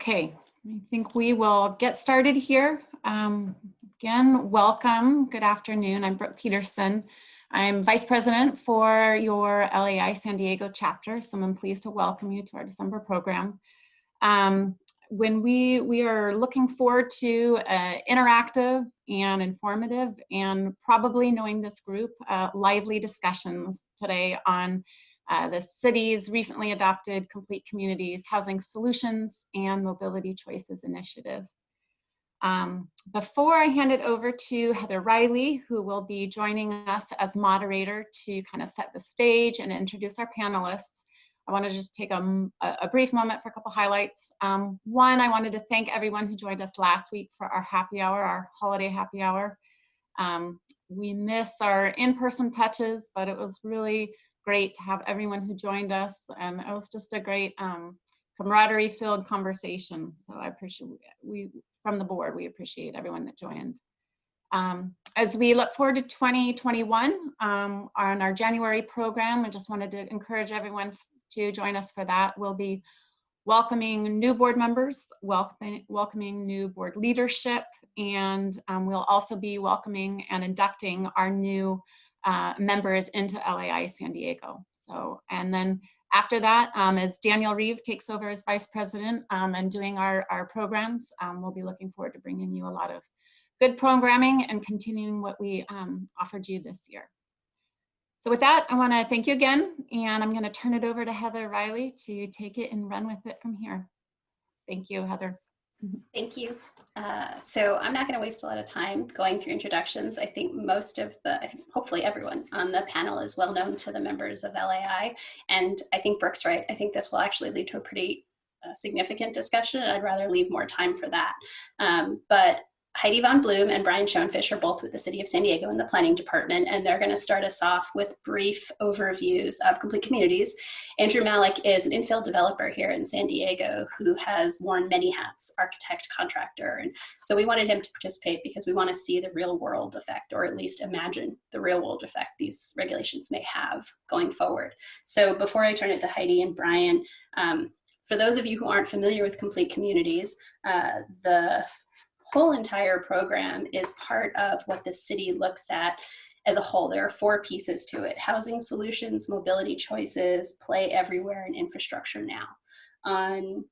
Okay, I think we will get started here. Again, welcome. Good afternoon. I'm Brooke Peterson. I'm Vice President for your LAI San Diego chapter, so I'm pleased to welcome you to our December program. When we are looking forward to interactive and informative and probably, knowing this group, lively discussions today on the city's recently adopted Complete Communities Housing Solutions and Mobility Choices Initiative. Before I hand it over to Heather Riley, who will be joining us as moderator to kind of set the stage and introduce our panelists, I want to just take a brief moment for a couple highlights. One, I wanted to thank everyone who joined us last week for our happy hour, our holiday happy hour. We miss our in-person touches, but it was really great to have everyone who joined us, and it was just a great camaraderie-filled conversation. So I appreciate, from the board, we appreciate everyone that joined. As we look forward to 2021 on our January program, I just wanted to encourage everyone to join us for that. We'll be welcoming new board members, welcoming new board leadership, and we'll also be welcoming and inducting our new members into LAI San Diego. So, and then after that, as Daniel Reeve takes over as Vice President and doing our programs, we'll be looking forward to bringing you a lot of good programming and continuing what we offered you this year. So with that, I want to thank you again, and I'm going to turn it over to Heather Riley to take it and run with it from here. Thank you, Heather. Thank you. So I'm not going to waste a lot of time going through introductions. I think hopefully everyone on the panel is well known to the members of LAI. And I think Brooke's right. I think this will actually lead to a pretty significant discussion, and I'd rather leave more time for that. But Heidi Von Bloom and Brian Schoenfish are both with the City of San Diego in the Planning Department, and they're going to start us off with brief overviews of Complete Communities. Andrew Malik is an infill developer here in San Diego who has worn many hats, architect, contractor, and so we wanted him to participate because we want to see the real world effect, or at least imagine the real world effect these regulations may have going forward. So before I turn it to Heidi and Brian, for those of you who aren't familiar with Complete Communities, the whole entire program is part of what the city looks at as a whole. There are 4 pieces to it: housing solutions, mobility choices, play everywhere, and infrastructure now. On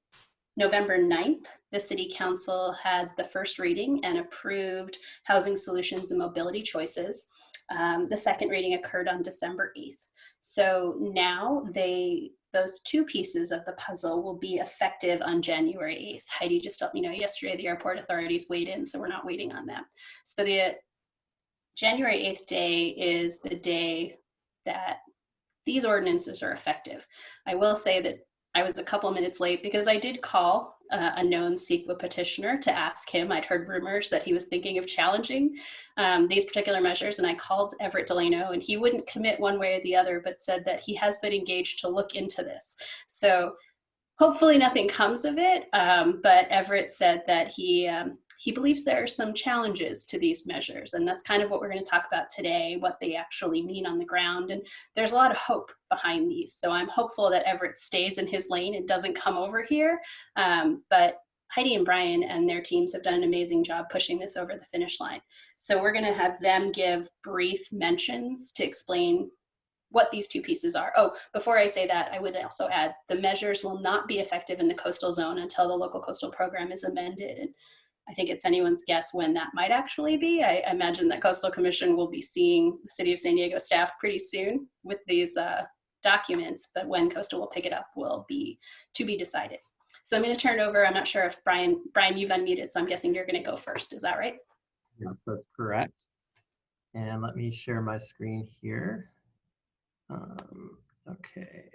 November 9th, the City Council had the first reading and approved housing solutions and mobility choices. The second reading occurred on December 8th. So now those 2 pieces of the puzzle will be effective on January 8th. Heidi just let me know yesterday the airport authorities weighed in, so we're not waiting on them. So the January 8th day is the day that these ordinances are effective. I will say that I was a couple minutes late because I did call a known CEQA petitioner to ask him. I'd heard rumors that he was thinking of challenging these particular measures, and I called Everett Delano, and he wouldn't commit one way or the other, but said that he has been engaged to look into this. So hopefully nothing comes of it, but Everett said that he believes there are some challenges to these measures, and that's kind of what we're going to talk about today, what they actually mean on the ground. And there's a lot of hope behind these, so I'm hopeful that Everett stays in his lane and doesn't come over here. But Heidi and Brian and their teams have done an amazing job pushing this over the finish line. So we're going to have them give brief mentions to explain what these 2 pieces are. Oh, before I say that, I would also add the measures will not be effective in the coastal zone until the local coastal program is amended. And I think it's anyone's guess when that might actually be. I imagine that Coastal Commission will be seeing the City of San Diego staff pretty soon with these documents, but when Coastal will pick it up will be to be decided. So I'm going to turn it over. I'm not sure if Brian, you've unmuted, so I'm guessing you're going to go first. Is that right? Yes, that's correct. And let me share my screen here. Okay.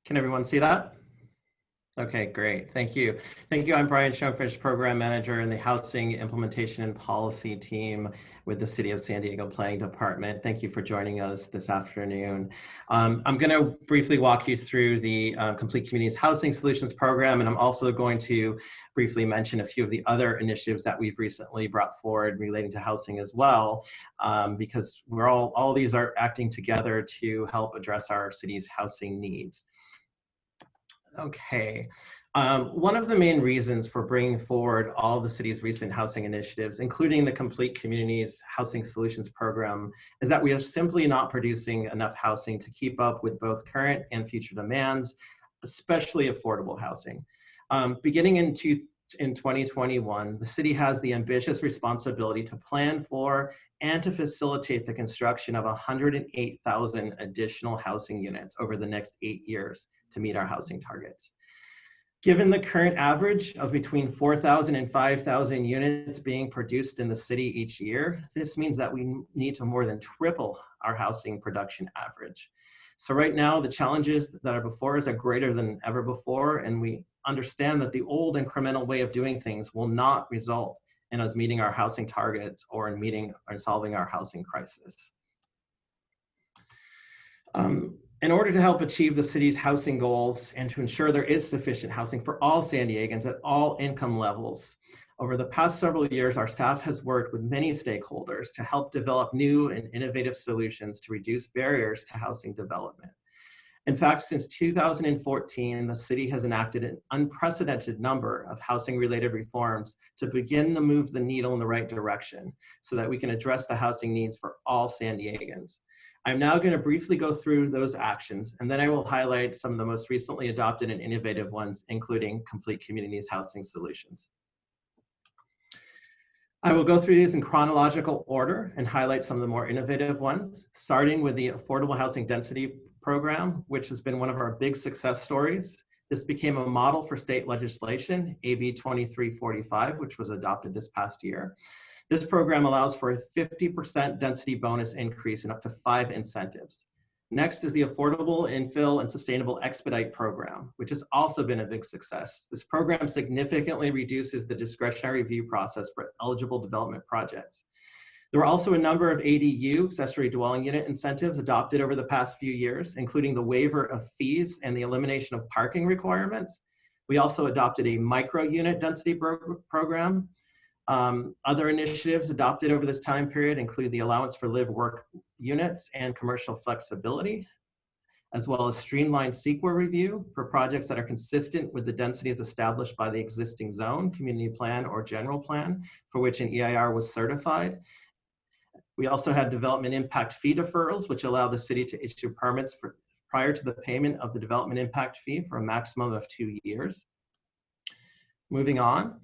Can everyone see that? Okay, great. Thank you. Thank you. I'm Brian Schoenfish, Program Manager in the Housing Implementation and Policy team with the City of San Diego Planning Department. Thank you for joining us this afternoon. I'm going to briefly walk you through the Complete Communities Housing Solutions Program, and I'm also going to briefly mention a few of the other initiatives that we've recently brought forward relating to housing as well, because all these are acting together to help address our city's housing needs. Okay. One of the main reasons for bringing forward all the city's recent housing initiatives, including the Complete Communities Housing Solutions Program, is that we are simply not producing enough housing to keep up with both current and future demands, especially affordable housing. Beginning in 2021, the city has the ambitious responsibility to plan for and to facilitate the construction of 108,000 additional housing units over the next 8 years to meet our housing targets. Given the current average of between 4,000 and 5,000 units being produced in the city each year, this means that we need to more than triple our housing production average. So right now, the challenges that are before us are greater than ever before, and we understand that the old incremental way of doing things will not result in us meeting our housing targets or in meeting or solving our housing crisis. In order to help achieve the city's housing goals and to ensure there is sufficient housing for all San Diegans at all income levels, over the past several years, our staff has worked with many stakeholders to help develop new and innovative solutions to reduce barriers to housing development. In fact, since 2014, the city has enacted an unprecedented number of housing-related reforms to begin to move the needle in the right direction so that we can address the housing needs for all San Diegans. I'm now going to briefly go through those actions, and then I will highlight some of the most recently adopted and innovative ones, including Complete Communities Housing Solutions. I will go through these in chronological order and highlight some of the more innovative ones, starting with the Affordable Housing Density Program, which has been one of our big success stories. This became a model for state legislation, AB 2345, which was adopted this past year. This program allows for a 50% density bonus increase and up to 5 incentives. Next is the Affordable Infill and Sustainable Expedite Program, which has also been a big success. This program significantly reduces the discretionary review process for eligible development projects. There were also a number of ADU, accessory dwelling unit incentives adopted over the past few years, including the waiver of fees and the elimination of parking requirements. We also adopted a micro unit density program. Other initiatives adopted over this time period include the allowance for live-work units and commercial flexibility, as well as streamlined CEQA review for projects that are consistent with the densities established by the existing zone, community plan, or general plan, for which an EIR was certified. We also had development impact fee deferrals, which allow the city to issue permits prior to the payment of the development impact fee for a maximum of 2 years. Moving on.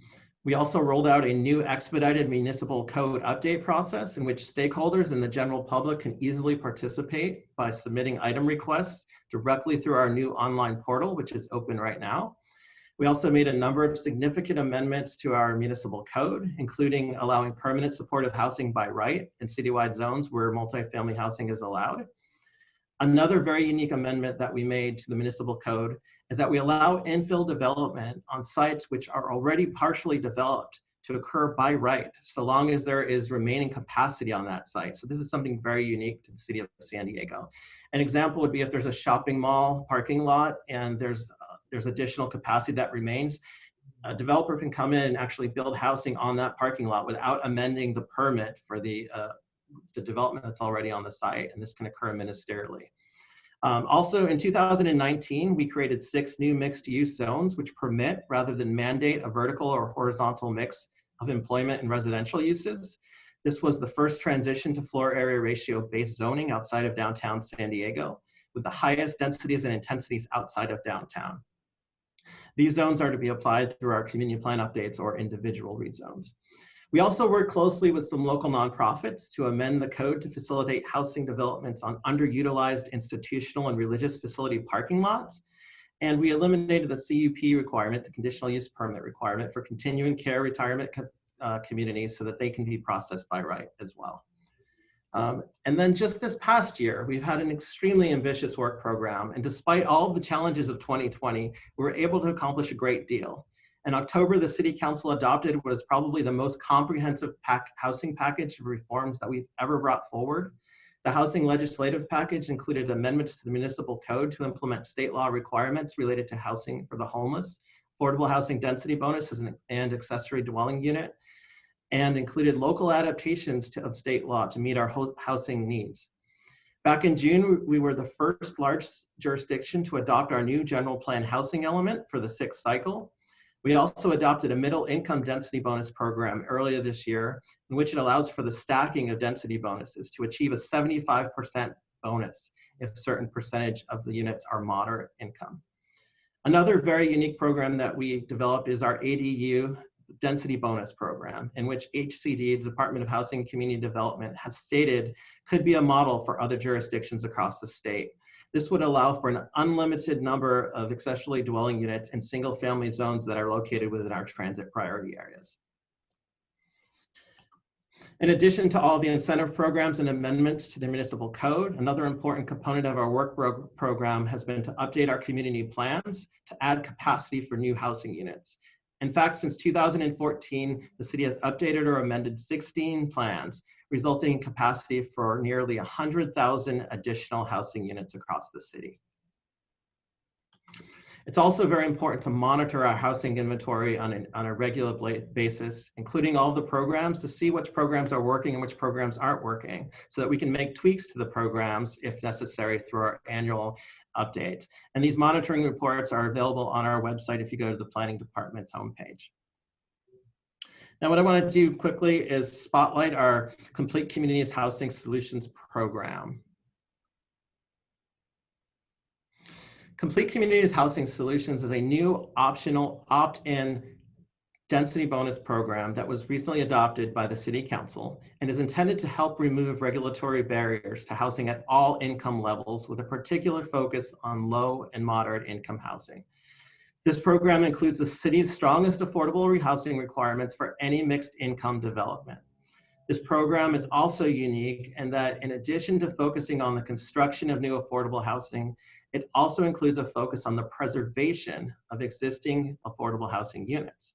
We also rolled out a new expedited municipal code update process in which stakeholders and the general public can easily participate by submitting item requests directly through our new online portal, which is open right now. We also made a number of significant amendments to our municipal code, including allowing permanent supportive housing by right in citywide zones where multifamily housing is allowed. Another very unique amendment that we made to the municipal code is that we allow infill development on sites which are already partially developed to occur by right, so long as there is remaining capacity on that site. So this is something very unique to the city of San Diego. An example would be if there's a shopping mall parking lot and there's additional capacity that remains, a developer can come in and actually build housing on that parking lot without amending the permit for the development that's already on the site, and this can occur ministerially. Also in 2019, we created 6 new mixed-use zones which permit, rather than mandate, a vertical or horizontal mix of employment and residential uses. This was the first transition to floor area ratio-based zoning outside of downtown San Diego, with the highest densities and intensities outside of downtown. These zones are to be applied through our community plan updates or individual rezones. We also work closely with some local nonprofits to amend the code to facilitate housing developments on underutilized institutional and religious facility parking lots. And we eliminated the CUP requirement, the conditional use permit requirement, for continuing care retirement communities so that they can be processed by right as well. And then just this past year, we've had an extremely ambitious work program. And despite all of the challenges of 2020, we were able to accomplish a great deal. In October, the City Council adopted what is probably the most comprehensive housing package of reforms that we've ever brought forward. The housing legislative package included amendments to the municipal code to implement state law requirements related to housing for the homeless, affordable housing density bonuses and accessory dwelling unit, and included local adaptations of state law to meet our housing needs. Back in June, we were the first large jurisdiction to adopt our new general plan housing element for the 6th cycle. We also adopted a middle income density bonus program earlier this year, in which it allows for the stacking of density bonuses to achieve a 75% bonus if a certain percentage of the units are moderate income. Another very unique program that we developed is our ADU density bonus program, in which HCD, the Department of Housing and Community Development, has stated could be a model for other jurisdictions across the state. This would allow for an unlimited number of accessory dwelling units in single-family zones that are located within our transit priority areas. In addition to all the incentive programs and amendments to the municipal code, another important component of our work program has been to update our community plans to add capacity for new housing units. In fact, since 2014, the city has updated or amended 16 plans, resulting in capacity for nearly 100,000 additional housing units across the city. It's also very important to monitor our housing inventory on a regular basis, including all the programs, to see which programs are working and which programs aren't working, so that we can make tweaks to the programs if necessary through our annual update. And these monitoring reports are available on our website if you go to the Planning Department's homepage. Now, what I want to do quickly is spotlight our Complete Communities Housing Solutions program. Complete Communities Housing Solutions is a new optional opt-in density bonus program that was recently adopted by the City Council and is intended to help remove regulatory barriers to housing at all income levels, with a particular focus on low and moderate income housing. This program includes the city's strongest affordable rehousing requirements for any mixed income development. This program is also unique in that, in addition to focusing on the construction of new affordable housing, it also includes a focus on the preservation of existing affordable housing units.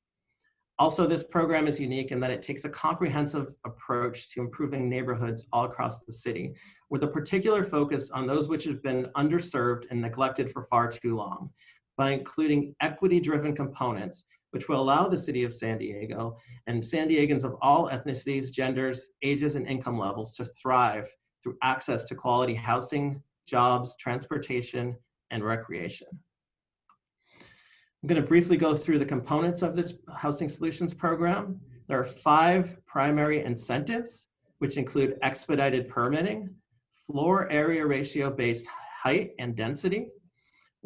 Also, this program is unique in that it takes a comprehensive approach to improving neighborhoods all across the city, with a particular focus on those which have been underserved and neglected for far too long, by including equity-driven components, which will allow the city of San Diego and San Diegans of all ethnicities, genders, ages, and income levels to thrive through access to quality housing, jobs, transportation, and recreation. I'm going to briefly go through the components of this Housing Solutions program. There are 5 primary incentives, which include expedited permitting, floor area ratio-based height and density,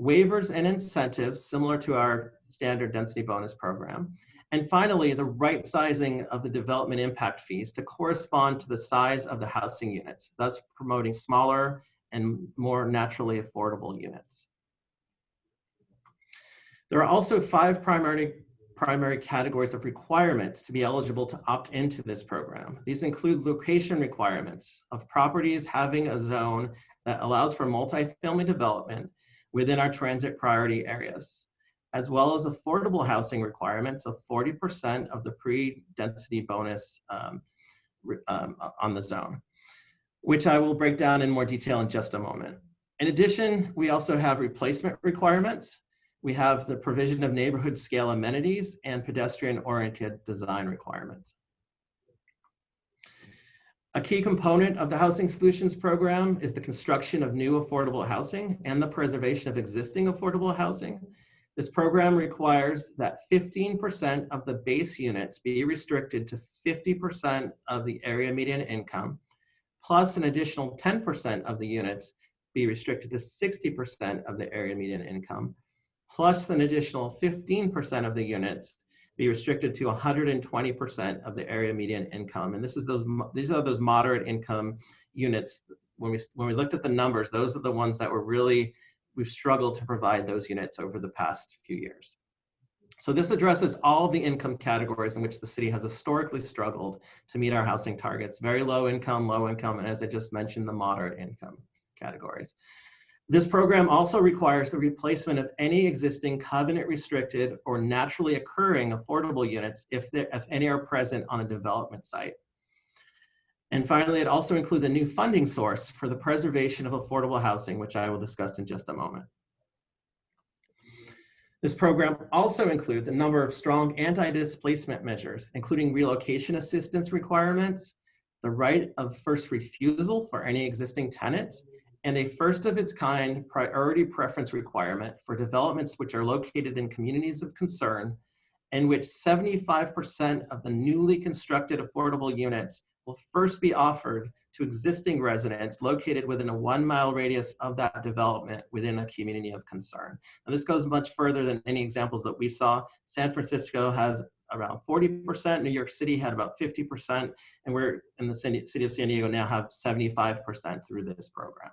waivers and incentives similar to our standard density bonus program, and finally, the right sizing of the development impact fees to correspond to the size of the housing units, thus promoting smaller and more naturally affordable units. There are also 5 primary categories of requirements to be eligible to opt into this program. These include location requirements of properties having a zone that allows for multifamily development within our transit priority areas, as well as affordable housing requirements of 40% of the pre-density bonus on the zone, which I will break down in more detail in just a moment. In addition, we also have replacement requirements. We have the provision of neighborhood scale amenities and pedestrian-oriented design requirements. A key component of the Housing Solutions program is the construction of new affordable housing and the preservation of existing affordable housing. This program requires that 15% of the base units be restricted to 50% of the area median income, plus an additional 10% of the units be restricted to 60% of the area median income, plus an additional 15% of the units be restricted to 120% of the area median income. And these are those moderate income units. When we looked at the numbers, those are the ones that we've struggled to provide those units over the past few years. So this addresses all the income categories in which the city has historically struggled to meet our housing targets: very low income, and as I just mentioned, the moderate income categories. This program also requires the replacement of any existing covenant restricted or naturally occurring affordable units if any are present on a development site. And finally, it also includes a new funding source for the preservation of affordable housing, which I will discuss in just a moment. This program also includes a number of strong anti-displacement measures, including relocation assistance requirements, the right of first refusal for any existing tenants, and a first of its kind priority preference requirement for developments which are located in communities of concern, in which 75% of the newly constructed affordable units will first be offered to existing residents located within a 1 mile radius of that development within a community of concern. And this goes much further than any examples that we saw. San Francisco has around 40%, New York City had about 50%, and we're in the city of San Diego now have 75% through this program.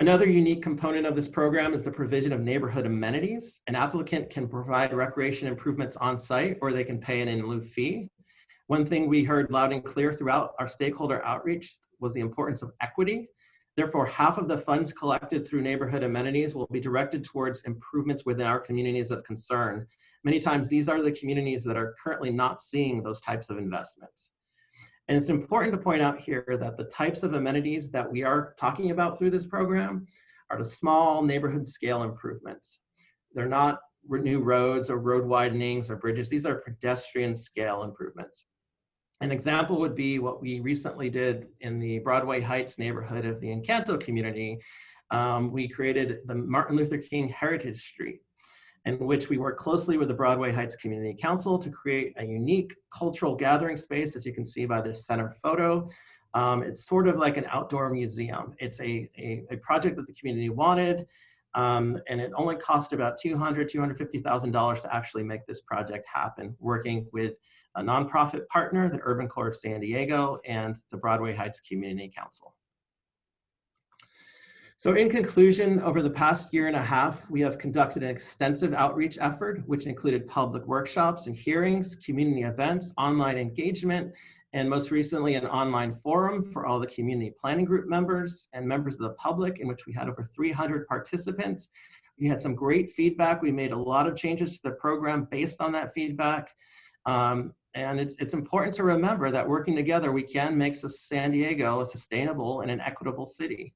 Another unique component of this program is the provision of neighborhood amenities. An applicant can provide recreation improvements on site, or they can pay an in lieu fee. One thing we heard loud and clear throughout our stakeholder outreach was the importance of equity. Therefore, half of the funds collected through neighborhood amenities will be directed towards improvements within our communities of concern. Many times, these are the communities that are currently not seeing those types of investments. And it's important to point out here that the types of amenities that we are talking about through this program are the small neighborhood scale improvements. They're not new roads or road widenings or bridges. These are pedestrian scale improvements. An example would be what we recently did in the Broadway Heights neighborhood of the Encanto community. We created the Martin Luther King Heritage Street, in which we work closely with the Broadway Heights Community Council to create a unique cultural gathering space, as you can see by this center photo. It's sort of like an outdoor museum. It's a project that the community wanted, and it only cost about $250,000 to actually make this project happen, working with a nonprofit partner, the Urban Corps of San Diego, and the Broadway Heights Community Council. So in conclusion, over the past year and a half, we have conducted an extensive outreach effort, which included public workshops and hearings, community events, online engagement, and most recently an online forum for all the community planning group members and members of the public, in which we had over 300 participants. We had some great feedback. We made a lot of changes to the program based on that feedback. And it's important to remember that working together, we can make San Diego a sustainable and an equitable city.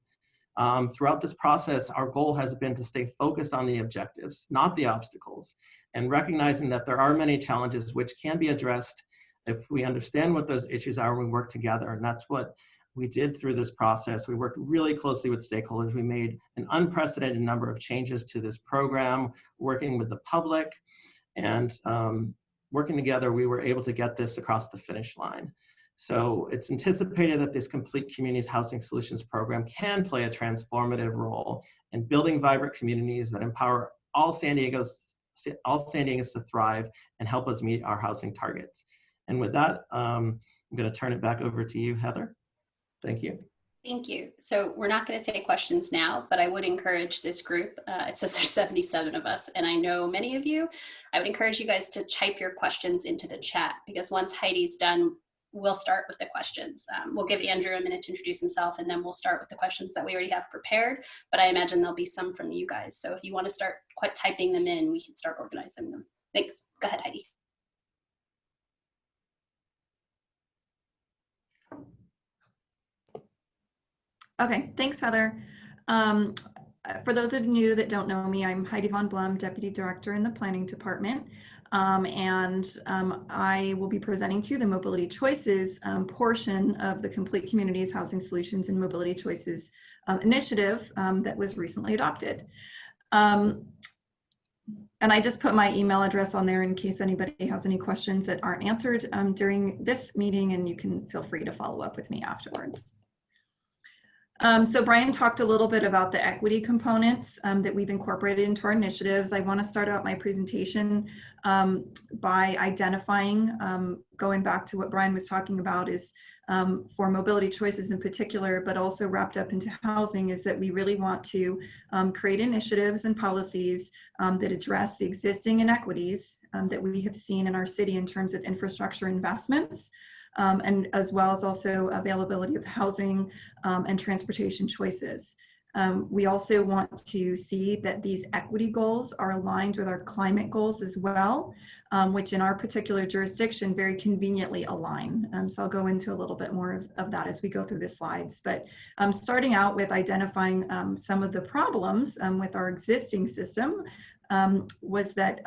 Throughout this process, our goal has been to stay focused on the objectives, not the obstacles, and recognizing that there are many challenges which can be addressed if we understand what those issues are and we work together. And that's what we did through this process. We worked really closely with stakeholders. We made an unprecedented number of changes to this program, working with the public, and working together, we were able to get this across the finish line. So it's anticipated that this Complete Communities Housing Solutions program can play a transformative role in building vibrant communities that empower all San Diegans to thrive and help us meet our housing targets. And with that, I'm going to turn it back over to you, Heather. Thank you. Thank you. So we're not going to take questions now, but I would encourage this group. It says there's 77 of us, and I know many of you. I would encourage you guys to type your questions into the chat, because once Heidi's done, we'll start with the questions. We'll give Andrew a minute to introduce himself, and then we'll start with the questions that we already have prepared. But I imagine there'll be some from you guys. So if you want to start typing them in, we can start organizing them. Thanks. Go ahead, Heidi. Okay, thanks, Heather. For those of you that don't know me, I'm Heidi Von Blum, Deputy Director in the Planning Department. I will be presenting to you the Mobility Choices portion of the Complete Communities Housing Solutions and Mobility Choices initiative that was recently adopted. And I just put my email address on there in case anybody has any questions that aren't answered during this meeting, and you can feel free to follow up with me afterwards. So Brian talked a little bit about the equity components that we've incorporated into our initiatives. I want to start out my presentation by identifying, going back to what Brian was talking about, is for mobility choices in particular, but also wrapped up into housing, is that we really want to create initiatives and policies that address the existing inequities that we have seen in our city in terms of infrastructure investments, and as well as also availability of housing and transportation choices. We also want to see that these equity goals are aligned with our climate goals as well, which in our particular jurisdiction very conveniently align. So I'll go into a little bit more of that as we go through the slides. But starting out with identifying some of the problems with our existing system, was that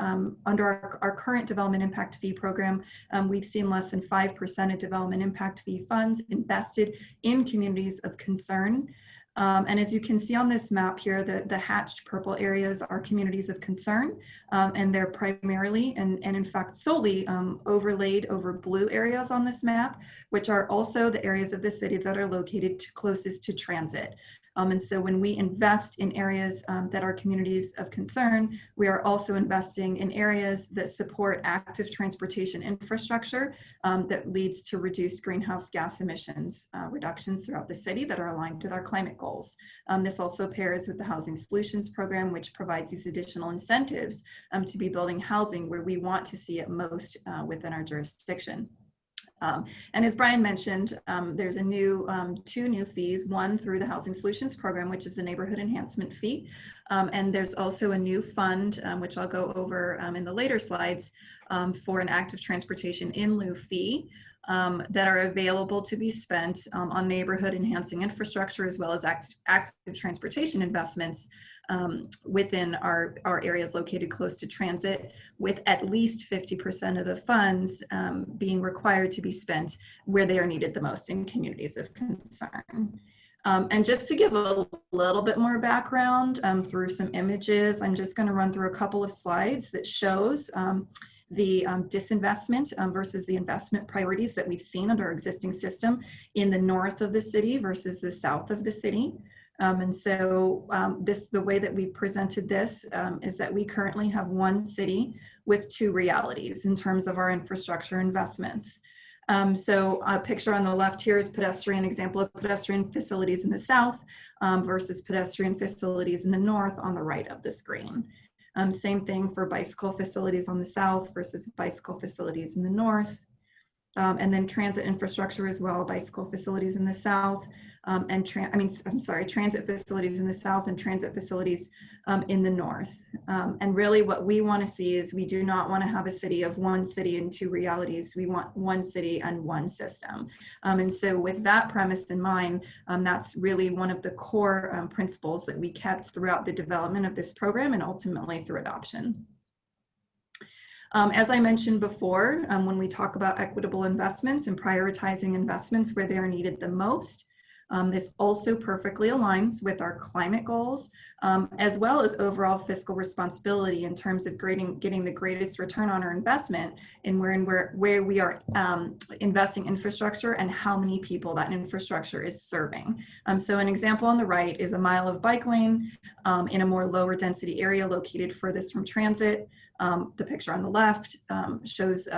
under our current development impact fee program, we've seen less than 5% of development impact fee funds invested in communities of concern. And as you can see on this map here, the hatched purple areas are communities of concern, and they're primarily and in fact solely overlaid over blue areas on this map, which are also the areas of the city that are located closest to transit. And so when we invest in areas that are communities of concern, we are also investing in areas that support active transportation infrastructure that leads to reduced greenhouse gas emissions reductions throughout the city that are aligned with our climate goals. This also pairs with the Housing Solutions Program, which provides these additional incentives to be building housing where we want to see it most within our jurisdiction. And as Brian mentioned, there's a new two new fees, one through the Housing Solutions Program, which is the neighborhood enhancement fee. And there's also a new fund, which I'll go over in the later slides, for an active transportation in lieu fee that are available to be spent on neighborhood enhancing infrastructure as well as active transportation investments within our areas located close to transit, with at least 50% of the funds being required to be spent where they are needed the most in communities of concern. And just to give a little bit more background through some images, I'm just going to run through a couple of slides that shows the disinvestment versus the investment priorities that we've seen under our existing system in the north of the city versus the south of the city. And so the way that we've presented this is that we currently have one city with two realities in terms of our infrastructure investments. So a picture on the left here is example of pedestrian facilities in the south versus pedestrian facilities in the north on the right of the screen. Same thing for bicycle facilities on the south versus bicycle facilities in the north. And then transit infrastructure as well, bicycle facilities in the south, transit facilities in the south and transit facilities in the north. And really what we want to see is we do not want to have a city of one city and two realities. We want one city and one system. And so with that premise in mind, that's really one of the core principles that we kept throughout the development of this program and ultimately through adoption. As I mentioned before, when we talk about equitable investments and prioritizing investments where they are needed the most, this also perfectly aligns with our climate goals, as well as overall fiscal responsibility in terms of getting the greatest return on our investment in where we are investing infrastructure and how many people that infrastructure is serving. So an example on the right is a mile of bike lane in a more lower density area located furthest from transit. The picture on the left shows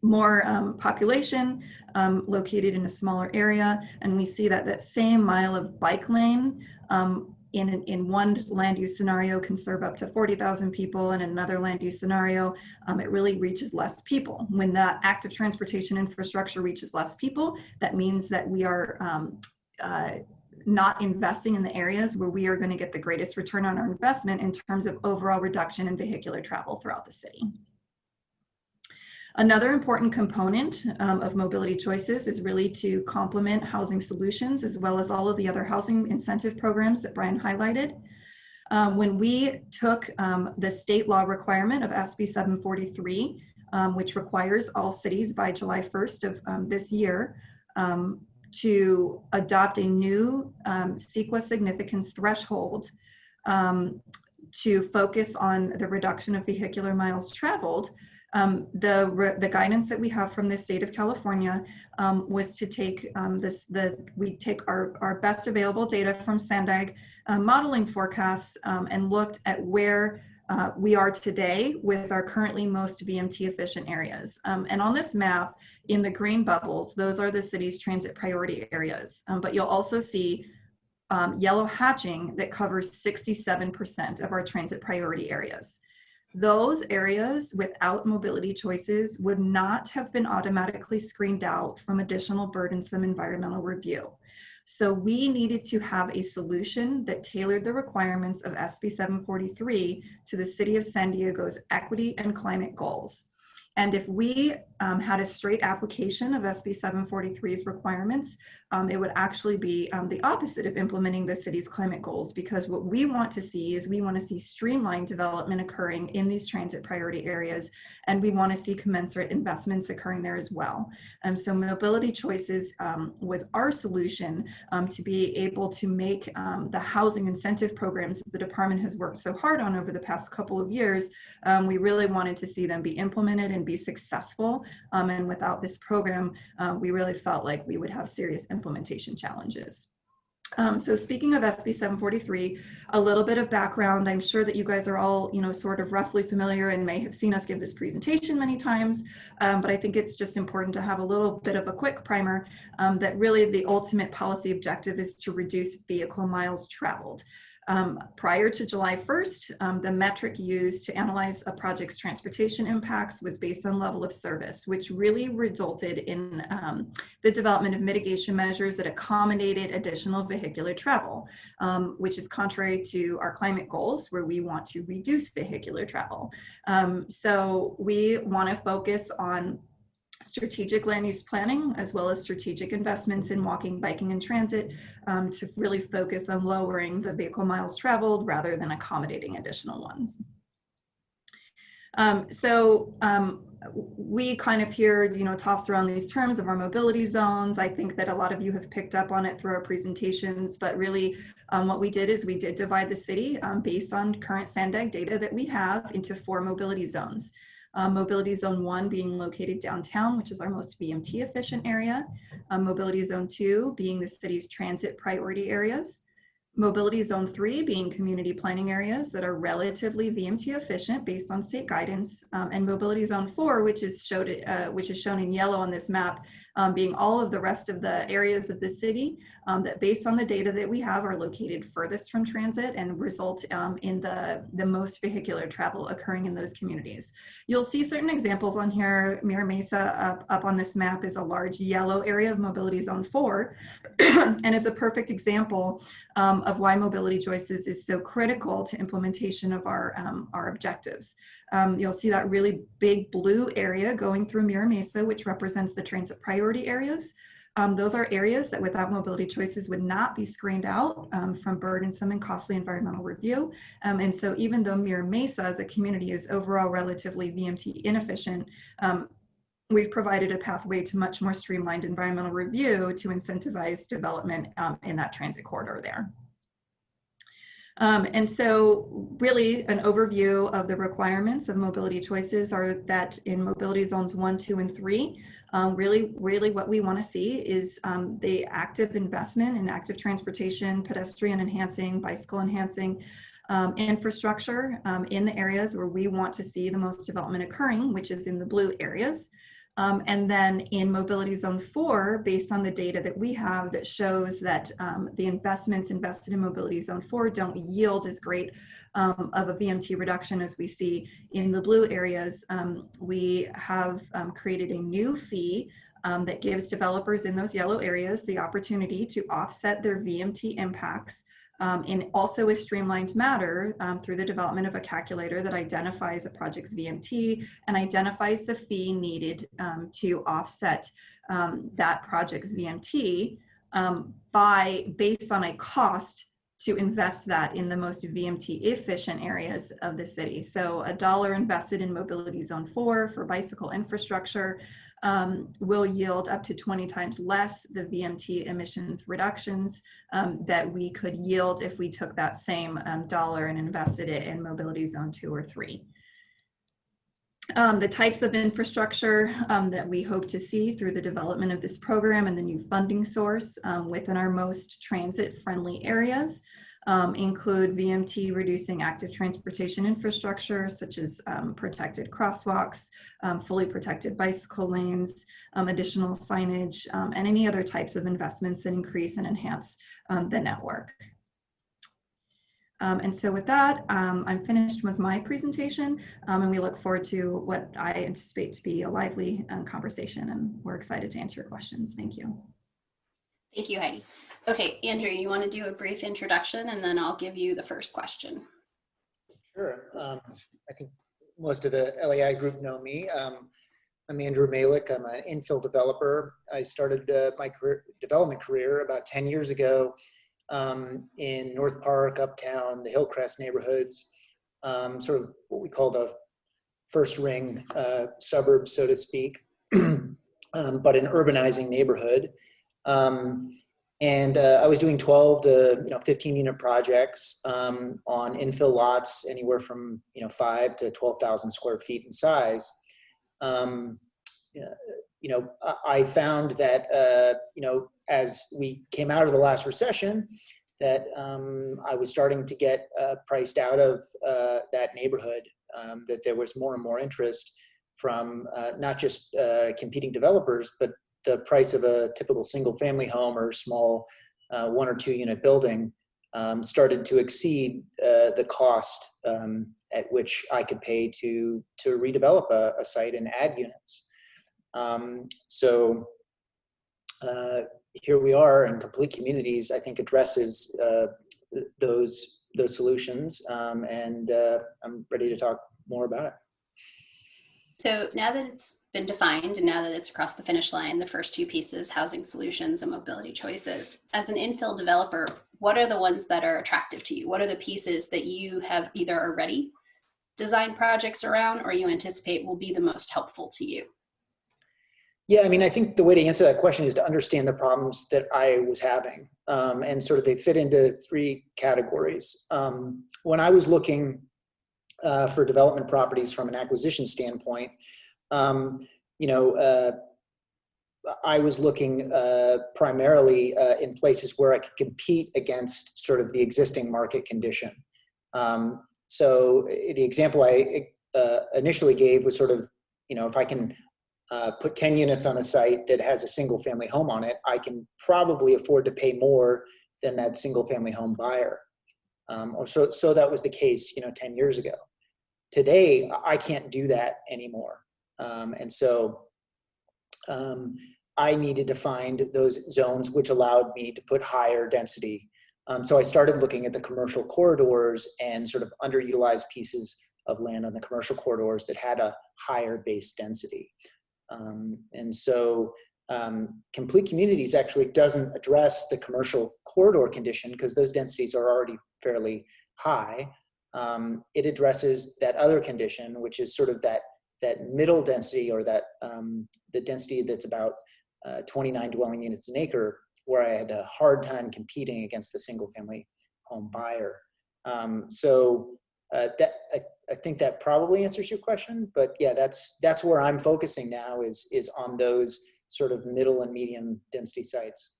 more population located in a smaller area, and we see that same mile of bike lane in one land use scenario can serve up to 40,000 people, and in another land use scenario it really reaches less people. When that active transportation infrastructure reaches less people, that means that we are not investing in the areas where we are going to get the greatest return on our investment in terms of overall reduction in vehicular travel throughout the city. Another important component of mobility choices is really to complement housing solutions as well as all of the other housing incentive programs that Brian highlighted. When we took the state law requirement of SB 743, which requires all cities by July 1st of this year to adopt a new CEQA significance threshold to focus on the reduction of vehicular miles traveled, the guidance that we have from the state of California was to take we take our best available data from SANDAG modeling forecasts and looked at where we are today with our currently most VMT efficient areas. And on this map, in the green bubbles, those are the city's transit priority areas. But you'll also see yellow hatching that covers 67% of our transit priority areas. Those areas without mobility choices would not have been automatically screened out from additional burdensome environmental review. So we needed to have a solution that tailored the requirements of SB 743 to the City of San Diego's equity and climate goals. And if we had a straight application of SB 743's requirements, it would actually be the opposite of implementing the city's climate goals, because what we want to see is we want to see streamlined development occurring in these transit priority areas, and we want to see commensurate investments occurring there as well. So mobility choices was our solution to be able to make the housing incentive programs that the department has worked so hard on over the past couple of years. We really wanted to see them be implemented and be successful. And without this program, we really felt like we would have serious implementation challenges. So speaking of SB 743, a little bit of background. I'm sure that you guys are all, sort of roughly familiar and may have seen us give this presentation many times, but I think it's just important to have a little bit of a quick primer that really the ultimate policy objective is to reduce vehicle miles traveled. Prior to July 1st, the metric used to analyze a project's transportation impacts was based on level of service, which really resulted in the development of mitigation measures that accommodated additional vehicular travel, which is contrary to our climate goals, where we want to reduce vehicular travel. So we want to focus on strategic land use planning, as well as strategic investments in walking, biking, and transit to really focus on lowering the vehicle miles traveled rather than accommodating additional ones. We kind of hear, toss around these terms of our mobility zones. I think that a lot of you have picked up on it through our presentations, but really what we did is we did divide the city based on current SANDAG data that we have into 4 mobility zones. Mobility Zone 1 being located downtown, which is our most VMT efficient area. Mobility Zone 2 being the city's transit priority areas. Mobility Zone 3 being community planning areas that are relatively VMT efficient based on state guidance. And Mobility Zone 4, which is shown in yellow on this map, being all of the rest of the areas of the city that based on the data that we have are located furthest from transit and result in the most vehicular travel occurring in those communities. You'll see certain examples on here. Mira Mesa up on this map is a large yellow area of Mobility Zone 4 and is a perfect example of why mobility choices is so critical to implementation of our objectives. You'll see that really big blue area going through Mira Mesa, which represents the transit priority areas. Those are areas that without mobility choices would not be screened out from burdensome and costly environmental review. And so even though Mira Mesa as a community is overall relatively VMT inefficient, we've provided a pathway to much more streamlined environmental review to incentivize development in that transit corridor there. And so really an overview of the requirements of mobility choices are that in mobility zones 1, 2, and 3, really what we want to see is the active investment in active transportation, pedestrian enhancing, bicycle enhancing infrastructure in the areas where we want to see the most development occurring, which is in the blue areas. And then in Mobility Zone 4, based on the data that we have that shows that the investments invested in Mobility Zone 4 don't yield as great of a VMT reduction as we see in the blue areas, we have created a new fee that gives developers in those yellow areas the opportunity to offset their VMT impacts in also a streamlined manner through the development of a calculator that identifies a project's VMT and identifies the fee needed to offset that project's VMT based on a cost to invest that in the most VMT efficient areas of the city. So $1 invested in Mobility Zone 4 for bicycle infrastructure will yield up to 20 times less the VMT emissions reductions that we could yield if we took that same dollar and invested it in Mobility Zone 2 or 3. The types of infrastructure that we hope to see through the development of this program and the new funding source within our most transit friendly areas include VMT reducing active transportation infrastructure, such as protected crosswalks, fully protected bicycle lanes, additional signage, and any other types of investments that increase and enhance the network. And so with that, I'm finished with my presentation, and we look forward to what I anticipate to be a lively conversation, and we're excited to answer your questions. Thank you. Thank you, Heidi. Okay, Andrew, you want to do a brief introduction, and then I'll give you the first question. Sure. I think most of the LAI group know me. I'm Andrew Malik. I'm an infill developer. I started my development career about 10 years ago in North Park, Uptown, the Hillcrest neighborhoods, sort of what we call the first ring suburbs, so to speak, but an urbanizing neighborhood. And I was doing 12 to 15 unit projects on infill lots, anywhere from 5 to 12,000 square feet in size. I found that as we came out of the last recession, that I was starting to get priced out of that neighborhood. That there was more and more interest from not just competing developers, but the price of a typical single family home or small 1 or 2 unit building started to exceed the cost at which I could pay to redevelop a site and add units. So here we are, and Complete Communities, I think, addresses those solutions, and I'm ready to talk more about it. So now that it's been defined and now that it's across the finish line, the first 2 pieces, housing solutions and mobility choices, as an infill developer, what are the ones that are attractive to you? What are the pieces that you have either already designed projects around or you anticipate will be the most helpful to you? Yeah, I mean, I think the way to answer that question is to understand the problems that I was having. And sort of they fit into 3 categories. When I was looking for development properties from an acquisition standpoint, I was looking primarily in places where I could compete against sort of the existing market condition. So the example I initially gave was sort of, if I can put 10 units on a site that has a single family home on it, I can probably afford to pay more than that single family home buyer. So that was the case, 10 years ago. Today, I can't do that anymore. And so I needed to find those zones which allowed me to put higher density. So I started looking at the commercial corridors and sort of underutilized pieces of land on the commercial corridors that had a higher base density. And so Complete Communities actually doesn't address the commercial corridor condition because those densities are already fairly high. It addresses that other condition, which is sort of that middle density, or that the density that's about 29 dwelling units an acre, where I had a hard time competing against the single family home buyer. I think that probably answers your question, but yeah, that's where I'm focusing now is on those sort of middle and medium density sites.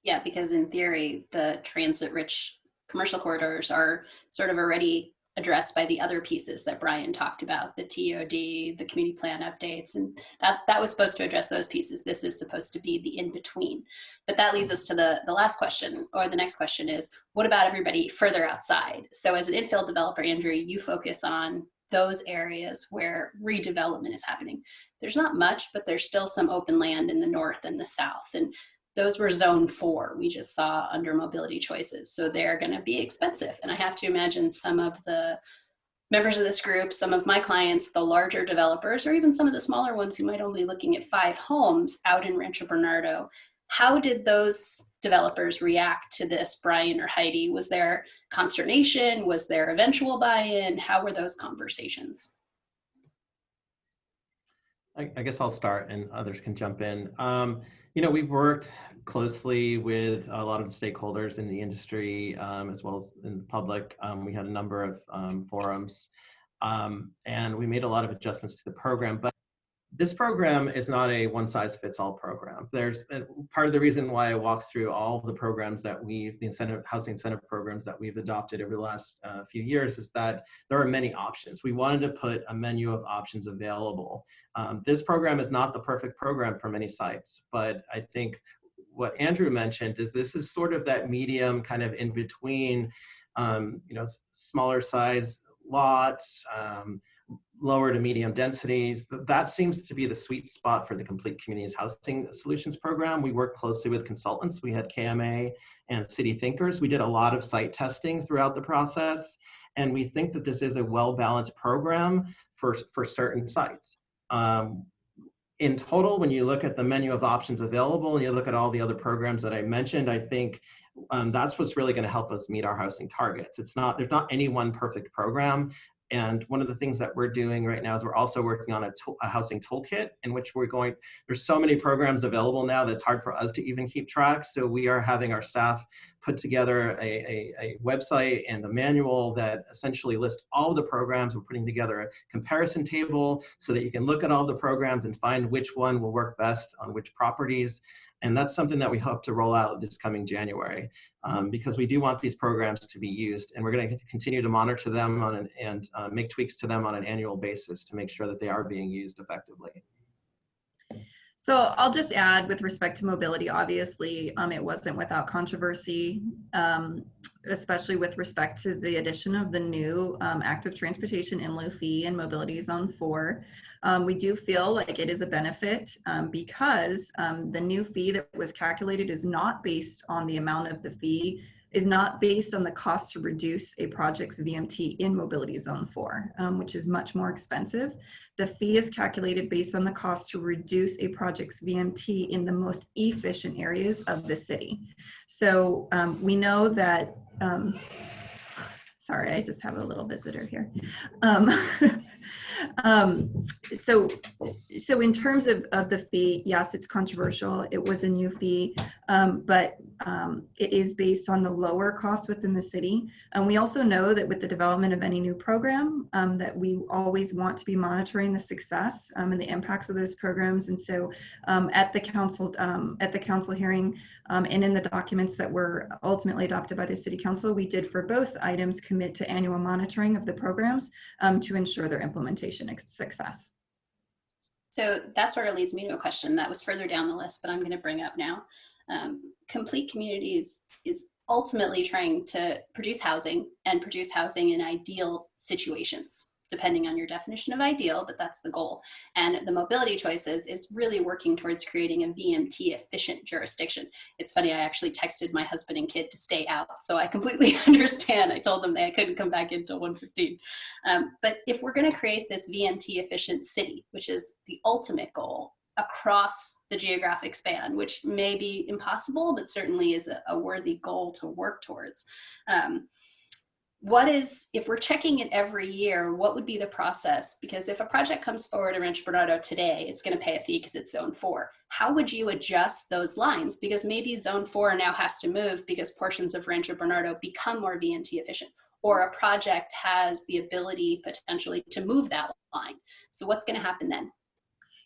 Yeah, because in theory, the transit-rich commercial corridors are sort of already addressed by the other pieces that Brian talked about, the TOD, the community plan updates, and that was supposed to address those pieces. This is supposed to be the in-between. But that leads us to the last question, or the next question is, what about everybody further outside? So as an infill developer, Andrew, you focus on those areas where redevelopment is happening. There's not much, but there's still some open land in the north and the south. And those were zone 4 we just saw under mobility choices. So they're going to be expensive. And I have to imagine some of the members of this group, some of my clients, the larger developers, or even some of the smaller ones who might only be looking at 5 homes out in Rancho Bernardo. How did those developers react to this, Brian or Heidi? Was there consternation? Was there eventual buy-in? How were those conversations? I guess I'll start and others can jump in. We've worked closely with a lot of the stakeholders in the industry, as well as in the public. We had a number of forums, and we made a lot of adjustments to the program. But This program is not a one-size-fits-all program. There's part of the reason why I walked through all of the programs that the housing incentive programs that we've adopted over the last few years is that there are many options. We wanted to put a menu of options available. This program is not the perfect program for many sites, but I think what Andrew mentioned is this is sort of that medium kind of in between, smaller size lots, lower to medium densities. That seems to be the sweet spot for the Complete Communities Housing Solutions Program. We work closely with consultants. We had KMA and City Thinkers. We did a lot of site testing throughout the process, and we think that this is a well-balanced program for certain sites. In total, when you look at the menu of options available and you look at all the other programs that I mentioned, I think that's what's really going to help us meet our housing targets. There's not any one perfect program. And one of the things that we're doing right now is we're also working on a housing toolkit in which there's so many programs available now that it's hard for us to even keep track. So we are having our staff put together a website and a manual that essentially lists all of the programs. We're putting together a comparison table so that you can look at all the programs and find which one will work best on which properties. And that's something that we hope to roll out this coming January, because we do want these programs to be used, and we're going to continue to monitor them and make tweaks to them on an annual basis to make sure that they are being used effectively. So I'll just add, with respect to mobility, obviously it wasn't without controversy, especially with respect to the addition of the new active transportation in lieu fee in Mobility Zone 4. We do feel like it is a benefit because the new fee that was calculated is not based on the amount of the fee, is not based on the cost to reduce a project's VMT in Mobility Zone 4, which is much more expensive. The fee is calculated based on the cost to reduce a project's VMT in the most efficient areas of the city. So we know that, sorry, I just have a little visitor here. So in terms of the fee, yes, it's controversial. It was a new fee, but it is based on the lower cost within the city. And we also know that with the development of any new program, that we always want to be monitoring the success and the impacts of those programs. And so at the council hearing and in the documents that were ultimately adopted by the City Council, we did for both items commit to annual monitoring of the programs to ensure their implementation success. So that sort of leads me to a question that was further down the list, but I'm going to bring up now. Complete Communities is ultimately trying to produce housing in ideal situations, depending on your definition of ideal, but that's the goal. And the mobility choices is really working towards creating a VMT efficient jurisdiction. It's funny, I actually texted my husband and kid to stay out, so I completely understand. I told them they couldn't come back until 1:15. But if we're gonna create this VMT efficient city, which is the ultimate goal across the geographic span, which may be impossible, but certainly is a worthy goal to work towards. If we're checking it every year, what would be the process? Because if a project comes forward in Rancho Bernardo today, it's going to pay a fee because it's Zone 4. How would you adjust those lines? Because maybe Zone 4 now has to move because portions of Rancho Bernardo become more VMT efficient, or a project has the ability potentially to move that line. So what's going to happen then?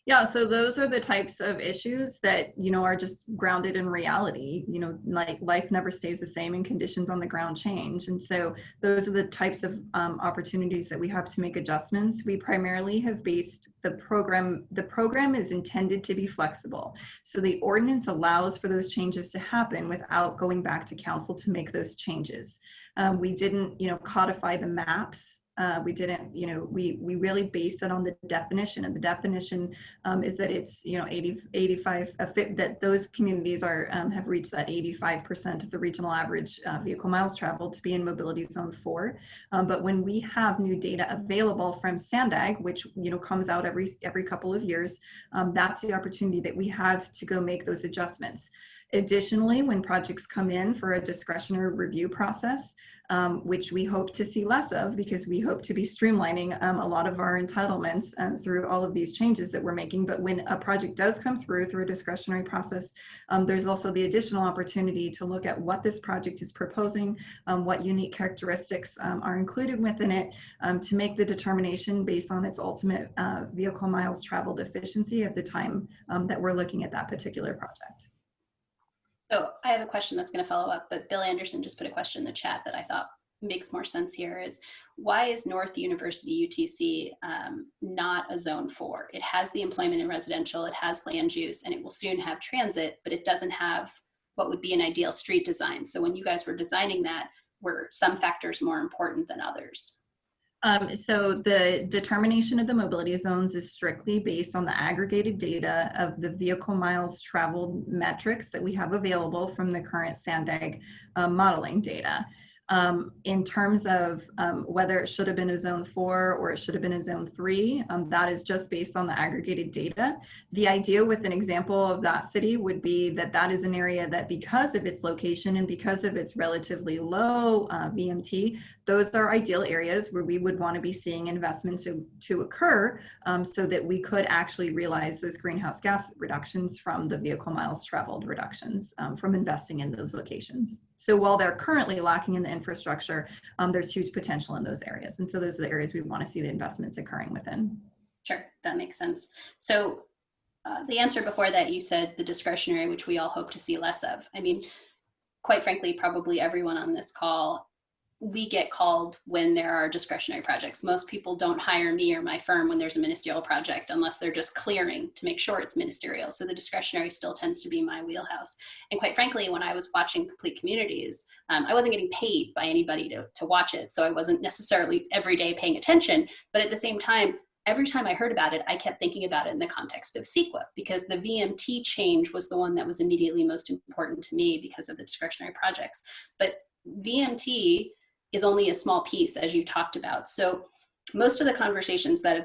Yeah, so those are the types of issues that, are just grounded in reality. Like life never stays the same and conditions on the ground change. And so those are the types of opportunities that we have to make adjustments. We primarily have based the program is intended to be flexible. So the ordinance allows for those changes to happen without going back to council to make those changes. We didn't, codify the maps. We didn't, we really based it on the definition, and the definition is that it's, 85, that those communities have reached that 85% of the regional average vehicle miles traveled to be in Mobility Zone 4. But when we have new data available from SANDAG, which, comes out every couple of years, that's the opportunity that we have to go make those adjustments. Additionally, when projects come in for a discretionary review process, which we hope to see less of because we hope to be streamlining a lot of our entitlements through all of these changes that we're making. But when a project does come through a discretionary process, there's also the additional opportunity to look at what this project is proposing, what unique characteristics are included within it, to make the determination based on its ultimate vehicle miles traveled efficiency at the time that we're looking at that particular project. So I have a question that's going to follow up, but Bill Anderson just put a question in the chat that I thought makes more sense here is, why is North University UTC not a zone 4? It has the employment and residential, it has land use, and it will soon have transit, but it doesn't have what would be an ideal street design. So when you guys were designing that, were some factors more important than others? So the determination of the mobility zones is strictly based on the aggregated data of the vehicle miles traveled metrics that we have available from the current SANDAG modeling data. In terms of whether it should have been a zone 4 or it should have been a zone 3, that is just based on the aggregated data. The idea with an example of that city would be that that is an area that, because of its location and because of its relatively low VMT, those are ideal areas where we would want to be seeing investments to occur so that we could actually realize those greenhouse gas reductions from the vehicle miles traveled reductions from investing in those locations. So while they're currently lacking in the infrastructure, there's huge potential in those areas. And so those are the areas we want to see the investments occurring within. Sure, that makes sense. So the answer before that, you said the discretionary, which we all hope to see less of. I mean, quite frankly, probably everyone on this call, we get called when there are discretionary projects. Most people don't hire me or my firm when there's a ministerial project unless they're just clearing to make sure it's ministerial. So the discretionary still tends to be my wheelhouse. And quite frankly, when I was watching Complete Communities, I wasn't getting paid by anybody to watch it. So I wasn't necessarily every day paying attention, but at the same time, every time I heard about it, I kept thinking about it in the context of CEQA, because the VMT change was the one that was immediately most important to me because of the discretionary projects. But VMT is only a small piece, as you talked about. So most of the conversations that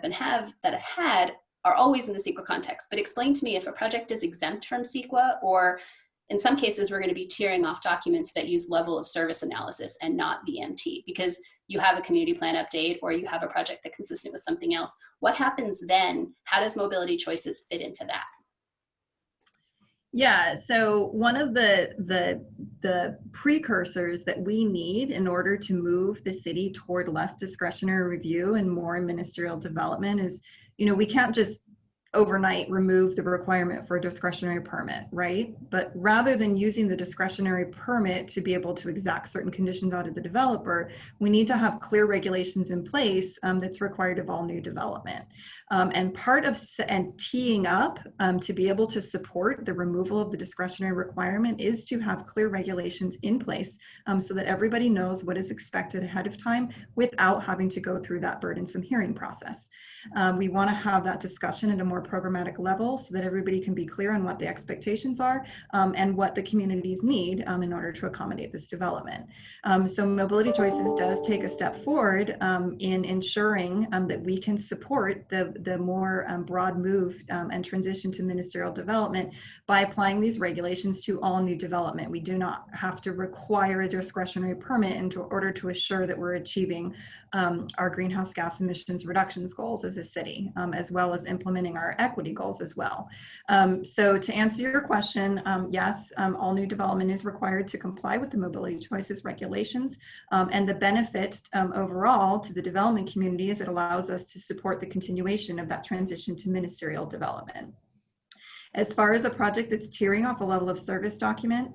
I've had are always in the CEQA context. But explain to me, if a project is exempt from CEQA, or in some cases, we're going to be tearing off documents that use level of service analysis and not VMT, because you have a community plan update or you have a project that's consistent with something else. What happens then? How does mobility choices fit into that? Yeah, so one of the precursors that we need in order to move the city toward less discretionary review and more ministerial development is, we can't just overnight remove the requirement for a discretionary permit, right? But rather than using the discretionary permit to be able to exact certain conditions out of the developer, we need to have clear regulations in place that's required of all new development. And part of teeing up to be able to support the removal of the discretionary requirement is to have clear regulations in place so that everybody knows what is expected ahead of time without having to go through that burdensome hearing process. We want to have that discussion at a more programmatic level so that everybody can be clear on what the expectations are and what the communities need in order to accommodate this development. So Mobility Choices does take a step forward in ensuring that we can support the more broad move and transition to ministerial development by applying these regulations to all new development. We do not have to require a discretionary permit in order to assure that we're achieving our greenhouse gas emissions reductions goals as a city, as well as implementing our equity goals as well. So to answer your question, yes, all new development is required to comply with the Mobility Choices regulations, and the benefit overall to the development community is it allows us to support the continuation of that transition to ministerial development. As far as a project that's tearing off a level of service document,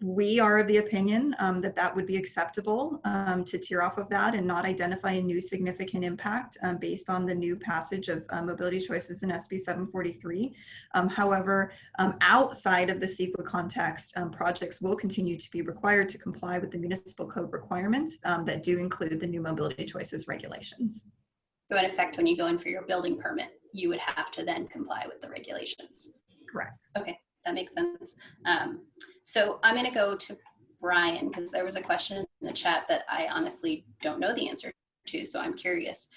we are of the opinion that that would be acceptable to tear off of that and not identify a new significant impact based on the new passage of mobility choices in SB 743. However, outside of the CEQA context, projects will continue to be required to comply with the municipal code requirements that do include the new mobility choices regulations. So in effect, when you go in for your building permit, you would have to then comply with the regulations. Correct. Okay, that makes sense. So I'm going to go to Brian because there was a question in the chat that I honestly don't know the answer too, so I'm curious.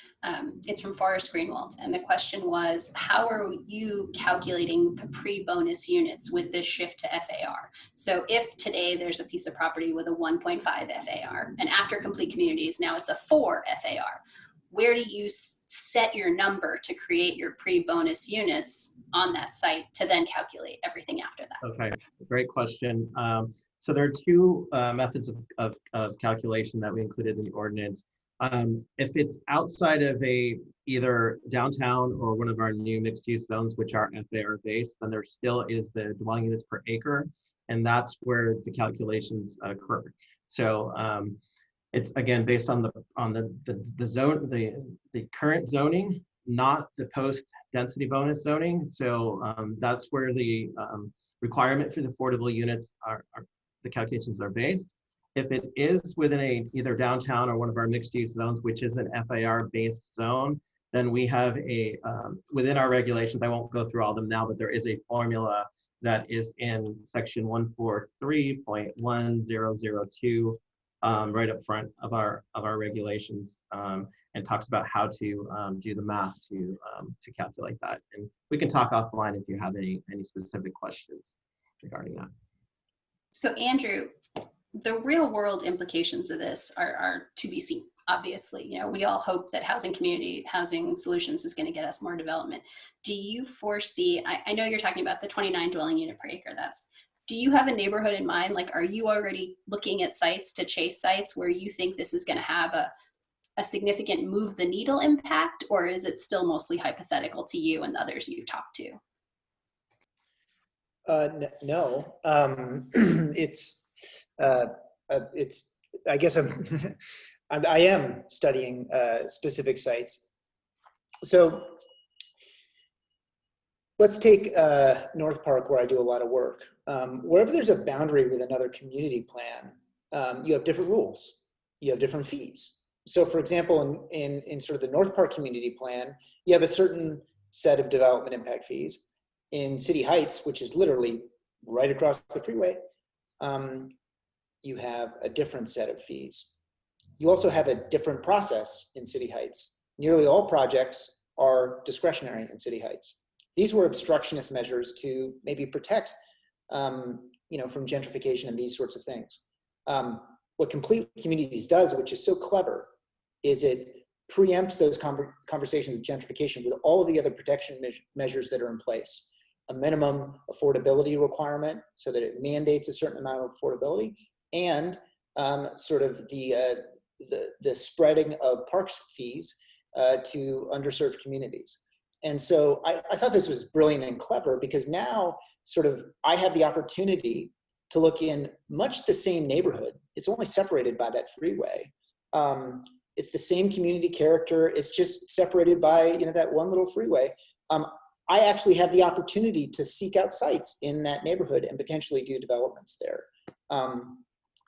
It's from Forrest Greenwald, and the question was, how are you calculating the pre-bonus units with this shift to FAR? So if today there's a piece of property with a 1.5 FAR, and after complete communities, now it's a 4 FAR, where do you set your number to create your pre-bonus units on that site to then calculate everything after that? Okay, great question. So there are two methods of calculation that we included in the ordinance. If it's outside of either downtown or one of our new mixed-use zones, which are FAR based, then there still is the dwelling units per acre, and that's where the calculations occur. So it's again based on the zone, the current zoning, not the post density bonus zoning. So that's where the requirement for the affordable units the calculations are based. If it is within either downtown or one of our mixed use zones, which is an FAR based zone, then we have within our regulations, I won't go through all of them now, but there is a formula that is in section 143.1002 right up front of our regulations, and talks about how to do the math to calculate that. And we can talk offline if you have any specific questions regarding that. So Andrew, the real world implications of this are to be seen. Obviously, you know, we all hope that housing solutions is going to get us more development. Do you foresee, I know you're talking about the 29 dwelling unit per acre, do you have a neighborhood in mind? Like, are you already looking at sites to chase sites where you think this is going to have a significant move the needle impact, or is it still mostly hypothetical to you and others you've talked to? No, it's I guess I am studying specific sites. So let's take North Park, where I do a lot of work. Wherever there's a boundary with another community plan, you have different rules, you have different fees. So for example, in sort of the North Park community plan, you have a certain set of development impact fees. In City Heights, which is literally right across the freeway, you have a different set of fees. You also have a different process in City Heights. Nearly all projects are discretionary in City Heights. These were obstructionist measures to maybe protect, from gentrification and these sorts of things. What Complete Communities does, which is so clever, is it preempts those conversations of gentrification with all of the other protection measures that are in place. A minimum affordability requirement so that it mandates a certain amount of affordability, and sort of the spreading of parks fees to underserved communities. And so I thought this was brilliant and clever, because now sort of I have the opportunity to look in much the same neighborhood. It's only separated by that freeway. It's the same community character. It's just separated by that one little freeway. I actually have the opportunity to seek out sites in that neighborhood and potentially do developments there.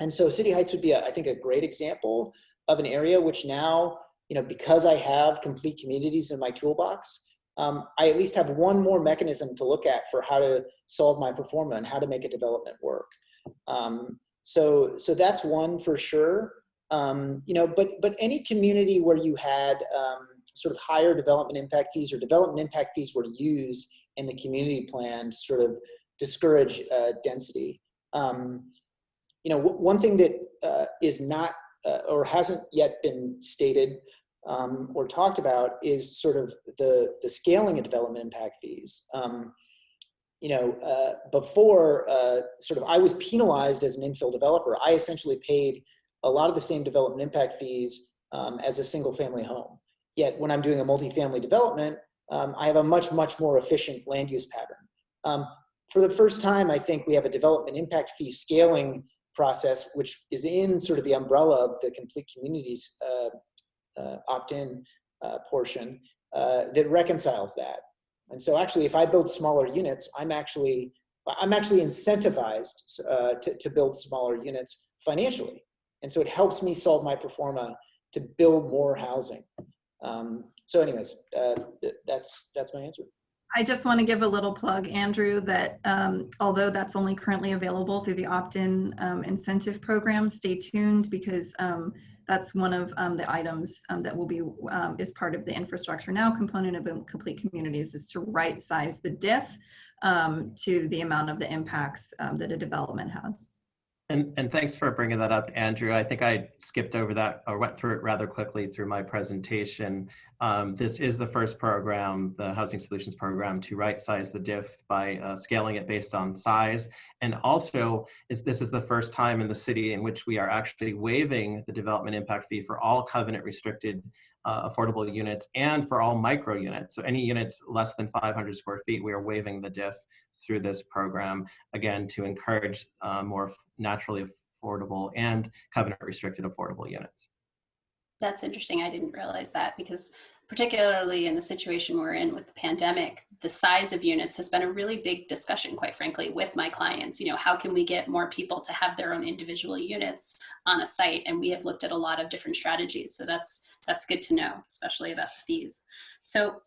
And so City Heights would be, I think, a great example of an area which now, because I have Complete Communities in my toolbox, I at least have one more mechanism to look at for how to solve my pro forma and how to make a development work. So that's one for sure. But any community where you had sort of higher development impact fees, or development impact fees were used in the community plan to sort of discourage density. One thing that is not or hasn't yet been stated or talked about is sort of the scaling of development impact fees. Before sort of I was penalized as an infill developer, I essentially paid a lot of the same development impact fees as a single family home. Yet when I'm doing a multifamily development, I have a much more efficient land use pattern. For the first time, I think we have a development impact fee scaling process, which is in sort of the umbrella of the Complete Communities opt-in portion that reconciles that. And so actually, if I build smaller units, I'm actually incentivized to build smaller units financially. And so it helps me solve my pro forma to build more housing. So anyways, that's my answer. I just want to give a little plug, Andrew, that although that's only currently available through the opt-in incentive program, stay tuned, because that's one of the items that will be is part of the Infrastructure Now component of Complete Communities, is to right size the diff to the amount of the impacts that a development has. And thanks for bringing that up, Andrew. I think I skipped over that or went through it rather quickly through my presentation. This is the first program, the Housing Solutions Program, to right-size the diff by scaling it based on size. And also, this is the first time in the city in which we are actually waiving the development impact fee for all covenant-restricted affordable units and for all micro units. So any units less than 500 square feet, we are waiving the diff through this program, again, to encourage more naturally affordable and covenant restricted affordable units. That's interesting. I didn't realize that, because particularly in the situation we're in with the pandemic, the size of units has been a really big discussion, quite frankly, with my clients. You know, how can we get more people to have their own individual units on a site? And we have looked at a lot of different strategies. So that's good to know, especially about the fees. So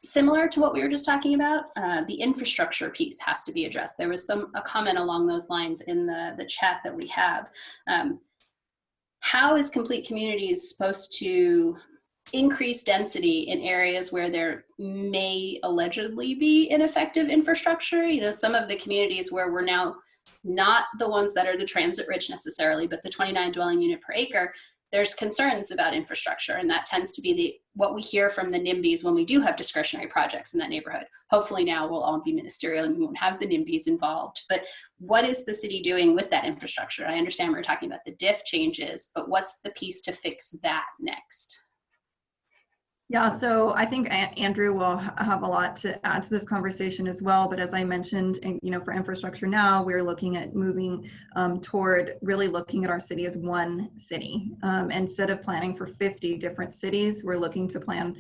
similar to what we were just talking about, the infrastructure piece has to be addressed. There was a comment along those lines in the chat that we have. How is Complete Communities supposed to increase density in areas where there may allegedly be ineffective infrastructure? You know, some of the communities where we're now not the ones that are the transit rich necessarily, but the 29 dwelling unit per acre, there's concerns about infrastructure, and that tends to be what we hear from the NIMBYs when we do have discretionary projects in that neighborhood. Hopefully now we'll all be ministerial and we won't have the NIMBYs involved. But what is the city doing with that infrastructure? I understand we're talking about the diff changes, but what's the piece to fix that next? Yeah, so I think Andrew will have a lot to add to this conversation as well. But as I mentioned, you know, for Infrastructure Now, we're looking at moving toward really looking at our city as one city. Instead of planning for 50 different cities, we're looking to plan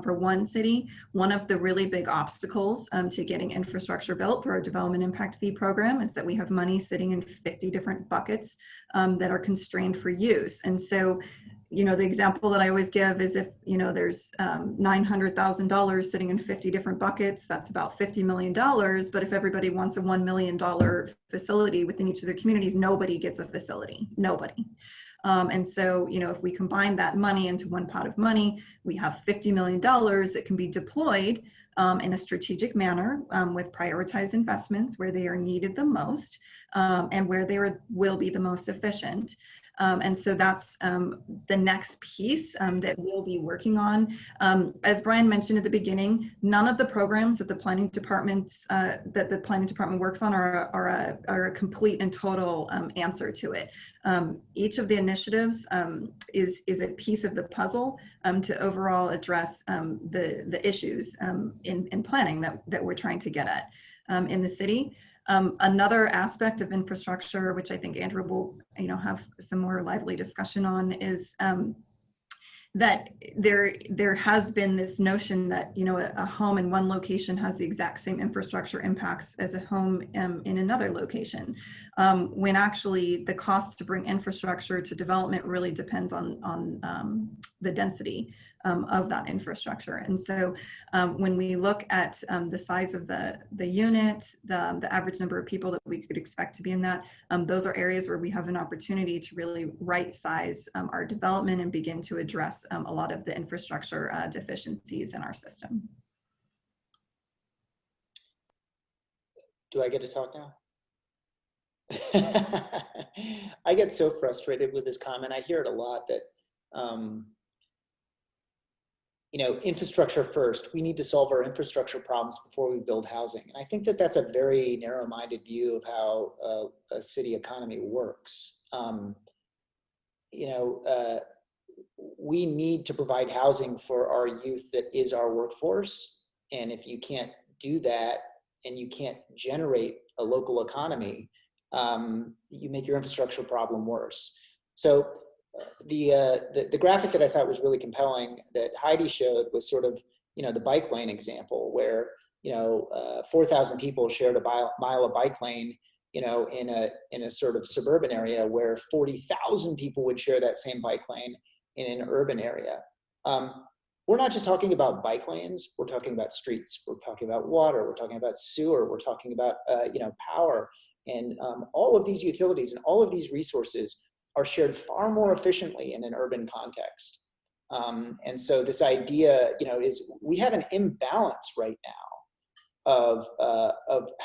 for one city. One of the really big obstacles to getting infrastructure built through our Development Impact Fee program is that we have money sitting in 50 different buckets that are constrained for use. And so, you know, the example that I always give is if, you know, there's $900,000 sitting in 50 different buckets, that's about $50 million. But if everybody wants a $1 million facility within each of their communities, nobody gets a facility, nobody. And so, you know, if we combine that money into one pot of money, we have $50 million that can be deployed in a strategic manner with prioritized investments where they are needed the most and where they will be the most efficient. And so that's the next piece that we'll be working on. As Brian mentioned at the beginning, none of the programs that the planning department works on are a complete and total answer to it. Each of the initiatives is a piece of the puzzle to overall address the issues in planning that we're trying to get at in the city. Another aspect of infrastructure, which I think Andrew will, you know, have some more lively discussion on, is that there has been this notion that, you know, a home in one location has the exact same infrastructure impacts as a home in another location, when actually the cost to bring infrastructure to development really depends on the density of that infrastructure. And so when we look at the size of the unit, the average number of people that we could expect to be in that, those are areas where we have an opportunity to really right size our development and begin to address a lot of the infrastructure deficiencies in our system. Do I get to talk now? I get so frustrated with this comment. I hear it a lot that you know, infrastructure first. We need to solve our infrastructure problems before we build housing. And I think that that's a very narrow-minded view of how a city economy works. You know, we need to provide housing for our youth that is our workforce. And if you can't do that and you can't generate a local economy, you make your infrastructure problem worse. So the graphic that I thought was really compelling that Heidi showed was sort of, you know, the bike lane example where, you know, 4,000 people shared a mile of bike lane, you know, in a sort of suburban area where 40,000 people would share that same bike lane in an urban area. We're not just talking about bike lanes, we're talking about streets, we're talking about water, we're talking about sewer, we're talking about, you know, power, and all of these utilities and all of these resources are shared far more efficiently in an urban context. And so this idea, is we have an imbalance right now of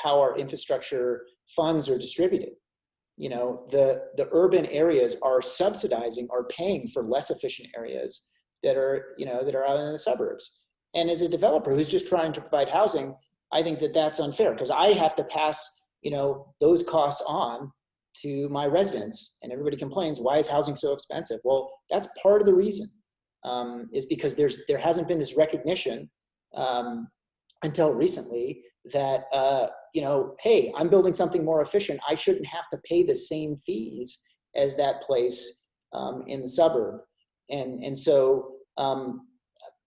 how our infrastructure funds are distributed. The urban areas are subsidizing, are paying for less efficient areas that are out in the suburbs. And as a developer who's just trying to provide housing, I think that that's unfair because I have to pass, those costs on to my residents, and everybody complains, why is housing so expensive? Well, that's part of the reason, is because there hasn't been this recognition until recently that, hey, I'm building something more efficient. I shouldn't have to pay the same fees as that place in the suburb. And so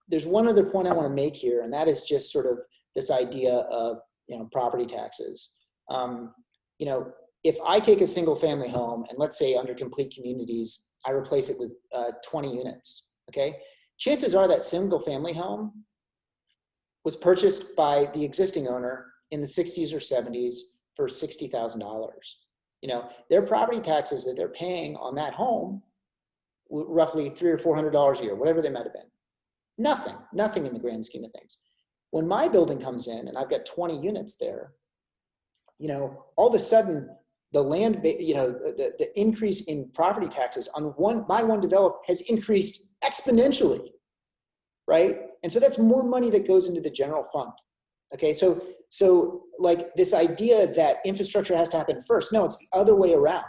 there's one other point I want to make here, and that is just sort of this idea of, property taxes. If I take a single family home and let's say under complete communities, I replace it with 20 units, okay? Chances are that single family home was purchased by the existing owner in the 60s or 70s for $60,000. Their property taxes that they're paying on that home, roughly $300 or $400 a year, whatever they might have been. Nothing in the grand scheme of things. When my building comes in and I've got 20 units there, all of a sudden the land, the increase in property taxes on my one developed has increased exponentially, right? And so that's more money that goes into the general fund. Okay, so like this idea that infrastructure has to happen first, no, it's the other way around.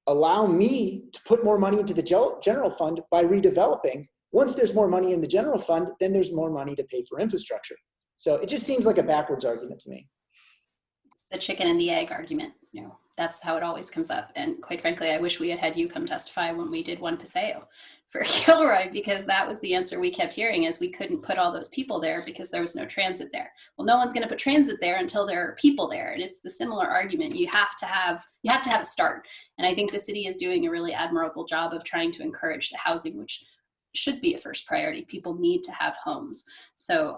Allow me to put more money into the general fund by redeveloping. Once there's more money in the general fund, then there's more money to pay for infrastructure. So it just seems like a backwards argument to me. The chicken and the egg argument, that's how it always comes up. And quite frankly, I wish we had you come testify when we did One Paseo for Kilroy, because that was the answer we kept hearing, is we couldn't put all those people there because there was no transit there. Well, no one's going to put transit there until there are people there. And it's the similar argument. You have to have a start. And I think the city is doing a really admirable job of trying to encourage the housing, which should be a first priority. People need to have homes. So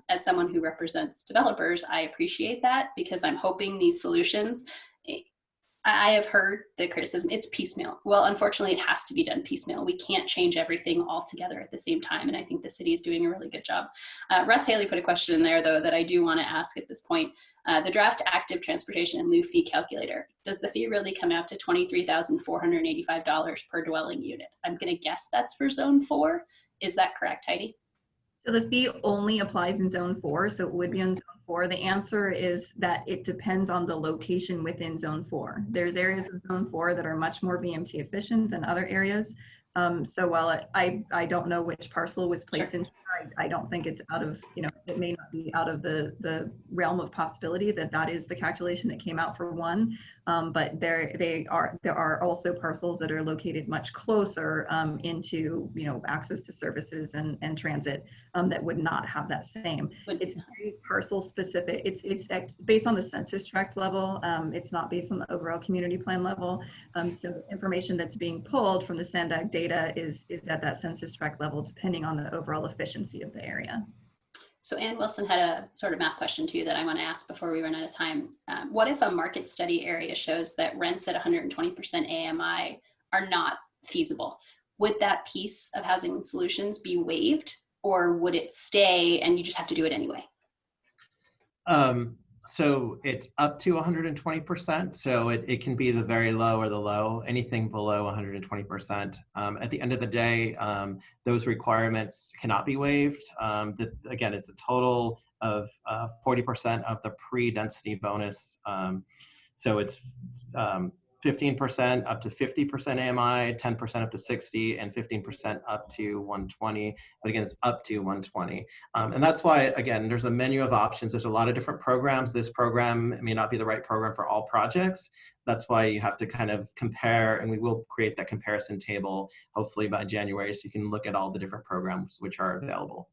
as someone who represents developers, I appreciate that, because I'm hoping these solutions, I have heard the criticism, it's piecemeal. Well, unfortunately, it has to be done piecemeal. We can't change everything all together at the same time. And I think the city is doing a really good job. Russ Haley put a question in there, though, that I do want to ask at this point. The draft active transportation in lieu fee calculator, does the fee really come out to $23,485 per dwelling unit? I'm going to guess that's for zone 4. Is that correct, Heidi? So the fee only applies in zone 4, so it would be on zone 4. The answer is that it depends on the location within zone 4. There's areas of zone 4 that are much more BMT efficient than other areas. So while I don't know which parcel was placed Sure. into, I don't think it's out of, it may not be out of the realm of possibility that is the calculation that came out for one. But there are also parcels that are located much closer into, access to services and transit that would not have that same. It's very parcel specific. It's based on the census tract level. It's not based on the overall community plan level. So the information that's being pulled from the SANDAG data is at that census tract level, depending on the overall efficiency of the area. So Ann Wilson had a sort of math question too that I want to ask before we run out of time. What if a market study area shows that rents at 120% AMI are not feasible? Would that piece of housing solutions be waived, or would it stay and you just have to do it anyway? So it's up to 120%. So it can be the very low or the low, anything below 120%. At the end of the day, those requirements cannot be waived. Again, it's a total of 40% of the pre-density bonus. So it's 15% up to 50% AMI, 10% up to 60, and 15% up to 120. But again, it's up to 120. And that's why, again, there's a menu of options. There's a lot of different programs. This program may not be the right program for all projects. That's why you have to kind of compare, and we will create that comparison table hopefully by January, so you can look at all the different programs which are available.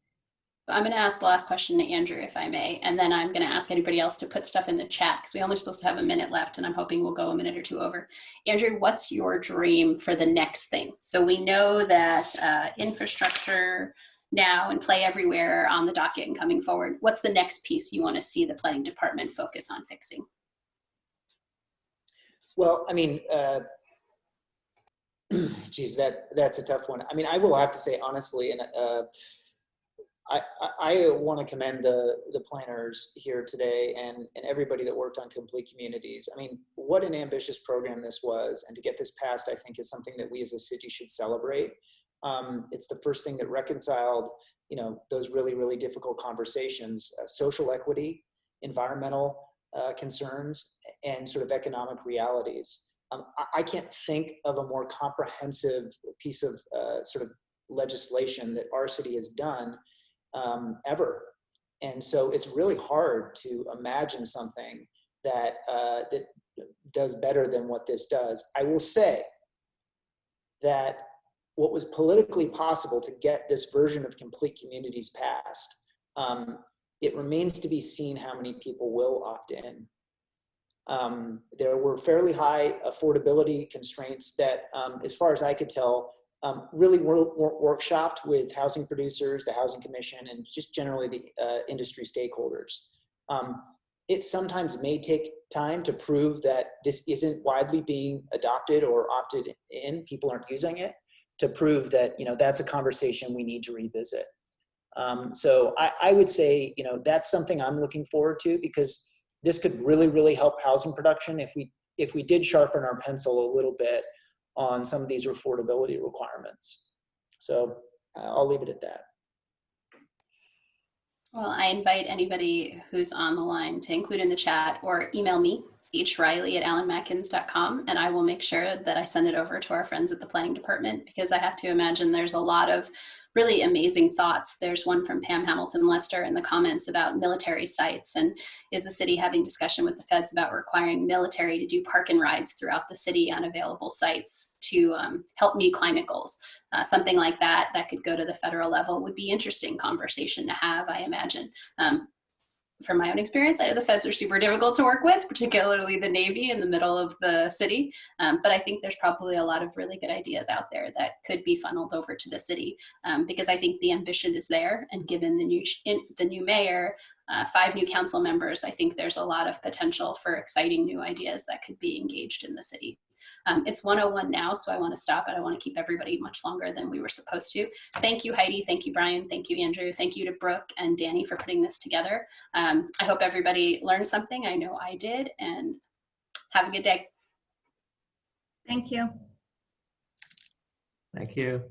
I'm going to ask the last question to Andrew, if I may, and then I'm going to ask anybody else to put stuff in the chat, because we're only supposed to have a minute left, and I'm hoping we'll go a minute or two over. Andrew, what's your dream for the next thing? So we know that infrastructure now and play everywhere on the docket and coming forward. What's the next piece you want to see the planning department focus on fixing? Well, I mean, Geez, that's a tough one. I mean, I will have to say honestly, and I want to commend the planners here today and everybody that worked on Complete Communities. I mean, what an ambitious program this was, and to get this passed, I think, is something that we as a city should celebrate. It's the first thing that reconciled, you know, those really, really difficult conversations, social equity, environmental concerns, and sort of economic realities. I can't think of a more comprehensive piece of sort of legislation that our city has done ever. And so it's really hard to imagine something that that does better than what this does. I will say that what was politically possible to get this version of Complete Communities passed, it remains to be seen how many people will opt in. There were fairly high affordability constraints that, as far as I could tell, really weren't workshopped with housing producers, the Housing Commission, and just generally the industry stakeholders. It sometimes may take time to prove that this isn't widely being adopted or opted in, people aren't using it, to prove that, you know, that's a conversation we need to revisit. So I would say, you know, that's something I'm looking forward to, because this could really, really help housing production if we did sharpen our pencil a little bit on some of these affordability requirements. So I'll leave it at that. Well, I invite anybody who's on the line to include in the chat or email me, hriley@allenmatkins.com, and I will make sure that I send it over to our friends at the planning department, because I have to imagine there's a lot of really amazing thoughts. There's one from Pam Hamilton Lester in the comments about military sites, and is the city having discussion with the feds about requiring military to do park and rides throughout the city on available sites to help meet climate goals. Something like that could go to the federal level would be interesting conversation to have, I imagine. From my own experience, I know the feds are super difficult to work with, particularly the Navy in the middle of the city. But I think there's probably a lot of really good ideas out there that could be funneled over to the city, because I think the ambition is there. And given the new mayor, 5 new council members, I think there's a lot of potential for exciting new ideas that could be engaged in the city. It's 1:01 now, so I want to stop. I don't want to keep everybody much longer than we were supposed to. Thank you, Heidi. Thank you, Brian. Thank you, Andrew. Thank you to Brooke and Danny for putting this together. I hope everybody learned something. I know I did, and have a good day. Thank you. Thank you.